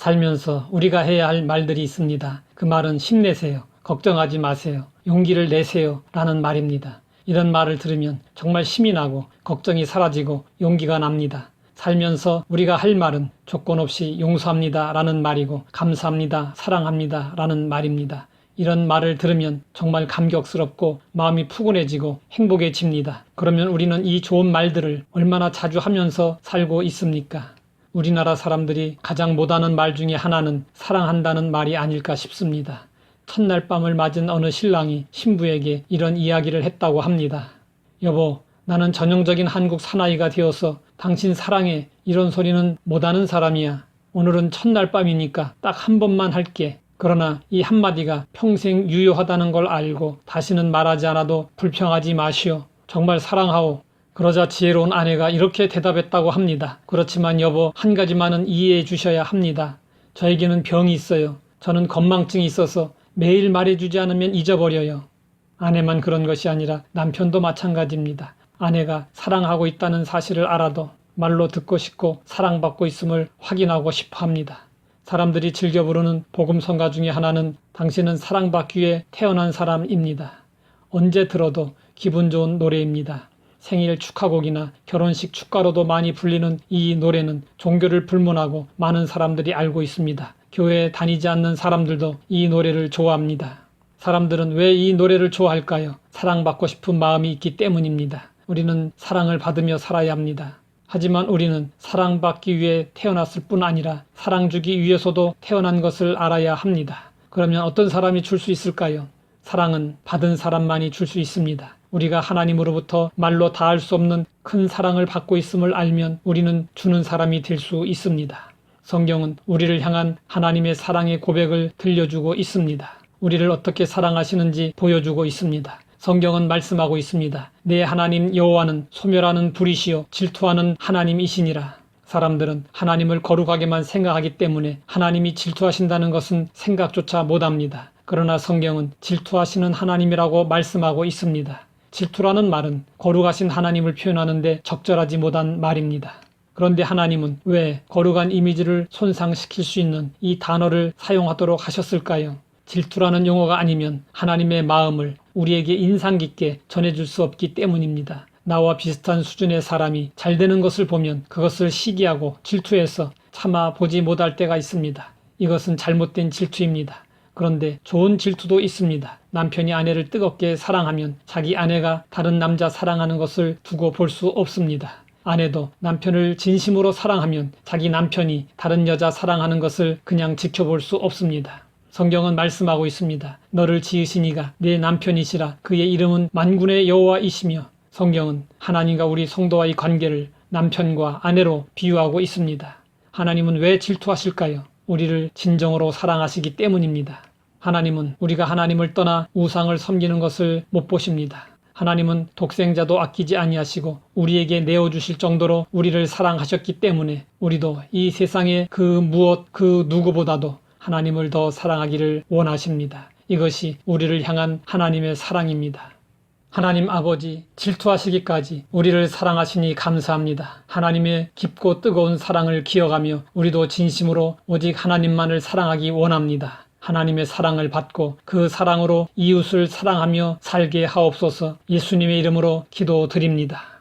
살면서 우리가 해야 할 말들이 있습니다. 그 말은 힘내세요. 걱정하지 마세요. 용기를 내세요. 라는 말입니다. 이런 말을 들으면 정말 힘이 나고 걱정이 사라지고 용기가 납니다. 살면서 우리가 할 말은 조건 없이 용서합니다 라는 말이고 감사합니다, 사랑합니다 라는 말입니다. 이런 말을 들으면 정말 감격스럽고 마음이 푸근해지고 행복해집니다. 그러면 우리는 이 좋은 말들을 얼마나 자주 하면서 살고 있습니까? 우리나라 사람들이 가장 못하는 말 중에 하나는 사랑한다는 말이 아닐까 싶습니다. 첫날 밤을 맞은 어느 신랑이 신부에게 이런 이야기를 했다고 합니다. 여보, 나는 전형적인 한국 사나이가 되어서 당신 사랑해 이런 소리는 못하는 사람이야. 오늘은 첫날 밤이니까 딱 한 번만 할게. 그러나 이 한마디가 평생 유효하다는 걸 알고 다시는 말하지 않아도 불평하지 마시오. 정말 사랑하오. 그러자 지혜로운 아내가 이렇게 대답했다고 합니다. 그렇지만 여보, 한 가지만은 이해해 주셔야 합니다. 저에게는 병이 있어요. 저는 건망증이 있어서 매일 말해주지 않으면 잊어버려요. 아내만 그런 것이 아니라 남편도 마찬가지입니다. 아내가 사랑하고 있다는 사실을 알아도 말로 듣고 싶고 사랑받고 있음을 확인하고 싶어 합니다. 사람들이 즐겨 부르는 복음성가 중에 하나는 당신은 사랑받기 위해 태어난 사람입니다. 언제 들어도 기분 좋은 노래입니다. 생일 축하곡이나 결혼식 축가로도 많이 불리는 이 노래는 종교를 불문하고 많은 사람들이 알고 있습니다. 교회에 다니지 않는 사람들도 이 노래를 좋아합니다. 사람들은 왜 이 노래를 좋아할까요? 사랑받고 싶은 마음이 있기 때문입니다. 우리는 사랑을 받으며 살아야 합니다. 하지만 우리는 사랑받기 위해 태어났을 뿐 아니라 사랑 주기 위해서도 태어난 것을 알아야 합니다. 그러면 어떤 사람이 줄 수 있을까요? 사랑은 받은 사람만이 줄 수 있습니다. 우리가 하나님으로부터 말로 다할 수 없는 큰 사랑을 받고 있음을 알면 우리는 주는 사람이 될 수 있습니다. 성경은 우리를 향한 하나님의 사랑의 고백을 들려주고 있습니다. 우리를 어떻게 사랑하시는지 보여주고 있습니다. 성경은 말씀하고 있습니다. 내 하나님 여호와는 소멸하는 불이시요 질투하는 하나님이시니라. 사람들은 하나님을 거룩하게만 생각하기 때문에 하나님이 질투하신다는 것은 생각조차 못합니다. 그러나 성경은 질투하시는 하나님이라고 말씀하고 있습니다. 질투라는 말은 거룩하신 하나님을 표현하는데 적절하지 못한 말입니다. 그런데 하나님은 왜 거룩한 이미지를 손상시킬 수 있는 이 단어를 사용하도록 하셨을까요? 질투라는 용어가 아니면 하나님의 마음을 우리에게 인상 깊게 전해줄 수 없기 때문입니다. 나와 비슷한 수준의 사람이 잘 되는 것을 보면 그것을 시기하고 질투해서 차마 보지 못할 때가 있습니다. 이것은 잘못된 질투입니다. 그런데 좋은 질투도 있습니다. 남편이 아내를 뜨겁게 사랑하면 자기 아내가 다른 남자 사랑하는 것을 두고 볼 수 없습니다. 아내도 남편을 진심으로 사랑하면 자기 남편이 다른 여자 사랑하는 것을 그냥 지켜볼 수 없습니다. 성경은 말씀하고 있습니다. 너를 지으신 이가 내 남편이시라. 그의 이름은 만군의 여호와이시며. 성경은 하나님과 우리 성도와의 관계를 남편과 아내로 비유하고 있습니다. 하나님은 왜 질투하실까요? 우리를 진정으로 사랑하시기 때문입니다. 하나님은 우리가 하나님을 떠나 우상을 섬기는 것을 못 보십니다. 하나님은 독생자도 아끼지 아니하시고 우리에게 내어주실 정도로 우리를 사랑하셨기 때문에 우리도 이 세상의 그 무엇 그 누구보다도 하나님을 더 사랑하기를 원하십니다. 이것이 우리를 향한 하나님의 사랑입니다. 하나님 아버지, 질투하시기까지 우리를 사랑하시니 감사합니다. 하나님의 깊고 뜨거운 사랑을 기억하며 우리도 진심으로 오직 하나님만을 사랑하기 원합니다. 하나님의 사랑을 받고 그 사랑으로 이웃을 사랑하며 살게 하옵소서. 예수님의 이름으로 기도드립니다.